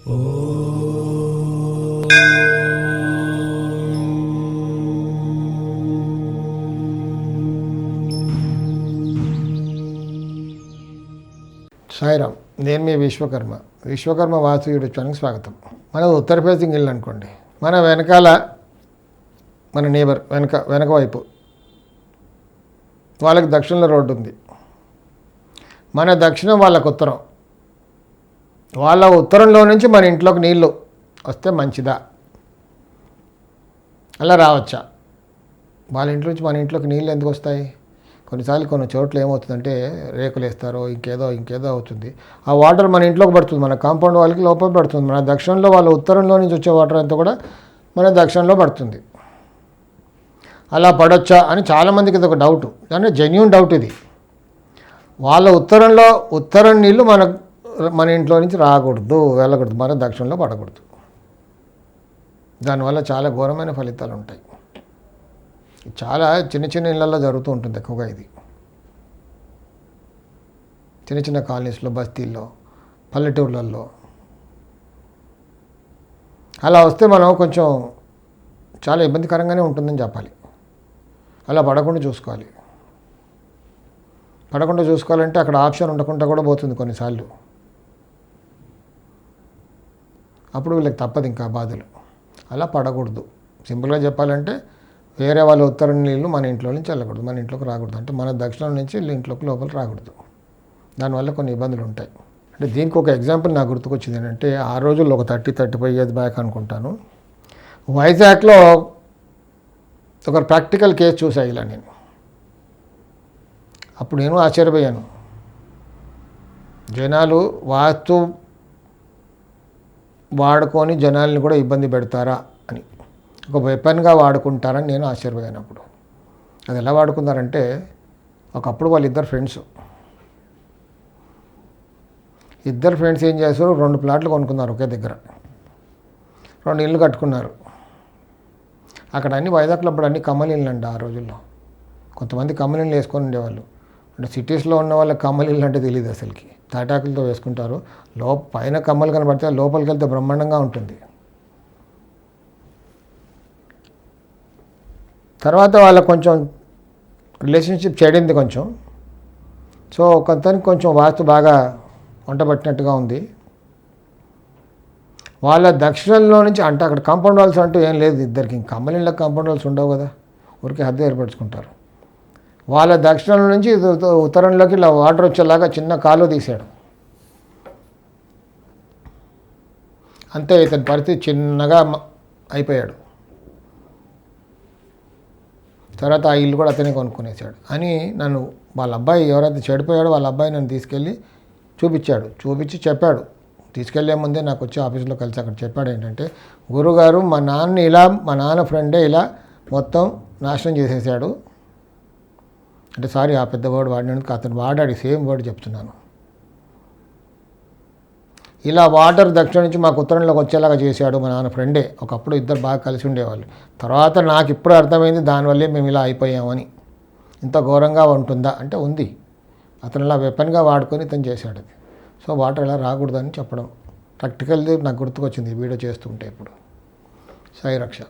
సాయిరామ్, నేను మీ విశ్వకర్మ వాస్తు యూట్యూబ్ ఛానల్కి స్వాగతం. మనది ఉత్తర ఫేసింగ్ ఇల్లు అనుకోండి. మన వెనకాల మన నేబర్ వెనక వైపు వాళ్ళకి దక్షిణంలో రోడ్డు ఉంది. మన దక్షిణం వాళ్ళకు ఉత్తరం. వాళ్ళ ఉత్తరంలో నుంచి మన ఇంట్లోకి నీళ్ళు వస్తే మంచిదా, అలా రావచ్చా? వాళ్ళ ఇంట్లో నుంచి మన ఇంట్లోకి నీళ్ళు ఎందుకు వస్తాయి? కొన్నిసార్లు కొన్ని చోట్ల ఏమవుతుందంటే రేకులు వేస్తారో ఇంకేదో అవుతుంది. ఆ వాటర్ మన ఇంట్లోకి పడుతుంది, మన కాంపౌండ్ వాళ్ళకి లోపల పడుతుంది. మన దక్షిణంలో వాళ్ళ ఉత్తరంలో నుంచి వచ్చే వాటర్ అంతా కూడా మన దక్షిణంలో పడుతుంది. అలా పడొచ్చా అని చాలామందికి ఇది ఒక డౌట్, అంటే జెన్యూన్ డౌట్ ఇది. వాళ్ళ ఉత్తరం నీళ్ళు మన ఇంట్లో నుంచి రాకూడదు, వెళ్ళకూడదు, మన దక్షిణంలో పడకూడదు. దానివల్ల చాలా ఘోరమైన ఫలితాలు ఉంటాయి. చాలా చిన్న ఇళ్ళల్లో జరుగుతూ ఉంటుంది ఎక్కువగా ఇది. చిన్న కాలనీస్లో, బస్తీల్లో, పల్లెటూర్లలో అలా వస్తే మనం కొంచెం చాలా ఇబ్బందికరంగానే ఉంటుందని చెప్పాలి. అలా పడకుండా చూసుకోవాలంటే అక్కడ ఆప్షన్ ఉండకుండా కూడా పోతుంది కొన్నిసార్లు. అప్పుడు వీళ్ళకి తప్పదు ఇంకా బాధలు. అలా పడకూడదు. సింపుల్గా చెప్పాలంటే వేరే వాళ్ళ ఉత్తరం నీళ్ళు మన ఇంట్లో నుంచి వెళ్ళకూడదు, మన ఇంట్లోకి రాకూడదు. అంటే మన దక్షిణం నుంచి ఇంట్లోకి లోపల రాకూడదు. దానివల్ల కొన్ని ఇబ్బందులు ఉంటాయి. అంటే దీనికి ఒక ఎగ్జాంపుల్ నాకు గుర్తుకొచ్చింది ఏంటంటే, ఆ రోజుల్లో ఒక 35 years బ్యాక్ అనుకుంటాను, వైజాగ్లో ఒక ప్రాక్టికల్ కేసు చూసా ఇలా నేను. అప్పుడు నేను ఆశ్చర్యపోయాను. జనాలు వాస్తు వాడుకొని జనాల్ని కూడా ఇబ్బంది పెడతారా అని, ఒక వెపన్గా వాడుకుంటారని నేను ఆశ్చర్యపోయాను. అప్పుడు అది ఎలా వాడుకున్నారంటే, ఒకప్పుడు వాళ్ళిద్దరు ఫ్రెండ్స్ ఏం చేశారు, 2 ప్లాట్లు కొనుక్కున్నారు ఒకే దగ్గర, 2 ఇళ్ళు కట్టుకున్నారు. అక్కడ అన్ని వైజాగ్లో అప్పుడు అన్ని కమ్మలి ఇళ్ళు అండి. ఆ రోజుల్లో కొంతమంది కమ్మలి ఇళ్ళు వేసుకొని ఉండేవాళ్ళు. అంటే సిటీస్లో ఉన్న వాళ్ళకి కమ్మలి ఇళ్ళు అంటే తెలియదు అసలుకి. తాటాకులతో వేసుకుంటారు. పైన కమ్మలు కనబడితే లోపలికి వెళ్తే బ్రహ్మాండంగా ఉంటుంది. తర్వాత వాళ్ళకు కొంచెం రిలేషన్షిప్ చెడింది కొంచెం. సో కొంతనికి కొంచెం వాస్తు బాగా వంట పట్టినట్టుగా ఉంది. వాళ్ళ దక్షిణంలో నుంచి, అంటే అక్కడ కాంపౌండ్ వాల్స్ అంటూ ఏం లేదు ఇద్దరికి. కమ్మలిళ్ళకి కాంపౌండ్ వాల్స్ ఉండవు కదా, ఊరికి హద్దు ఏర్పరచుకుంటారు. వాళ్ళ దక్షిణంలో నుంచి ఉత్తరంలోకి ఇలా వాటర్ వచ్చేలాగా చిన్న కాలువ తీశాడు. అంతే, ఇతని పరిస్థితి చిన్నగా అయిపోయాడు. తర్వాత ఆ ఇల్లు కూడా అతనే కొనుక్కునేసాడు అని నన్ను వాళ్ళ అబ్బాయి, ఎవరైతే చెడిపోయాడో వాళ్ళ అబ్బాయి నన్ను తీసుకెళ్ళి చూపించి చెప్పాడు. తీసుకెళ్లే ముందే నాకు వచ్చి ఆఫీసులో కలిసి అక్కడ చెప్పాడు ఏంటంటే, గురుగారు మా నాన్న ఫ్రెండే ఇలా మొత్తం నాశనం చేసేసాడు. అంటే సారీ, ఆ పెద్ద వర్డ్ వాడినందుకు అతను వాడాడు సేమ్ వర్డ్ చెప్తున్నాను. ఇలా వాటర్ దక్షిణ నుంచి మాకు ఉత్తరంలోకి వచ్చేలాగా చేశాడు మా నాన్న ఫ్రెండే. ఒకప్పుడు ఇద్దరు బాగా కలిసి ఉండేవాళ్ళు. తర్వాత నాకు ఇప్పుడు అర్థమైంది దానివల్లే మేము ఇలా అయిపోయామని. ఇంత ఘోరంగా ఉంటుందా అంటే ఉంది. అతను ఇలా వెపన్గా వాడుకొని ఇతను చేశాడు అది. సో వాటర్ ఇలా రాకూడదని చెప్పడం ప్రాక్టికల్ది నాకు గుర్తుకొచ్చింది ఈ వీడియో చేస్తుంటే. ఇప్పుడు సాయి రక్ష.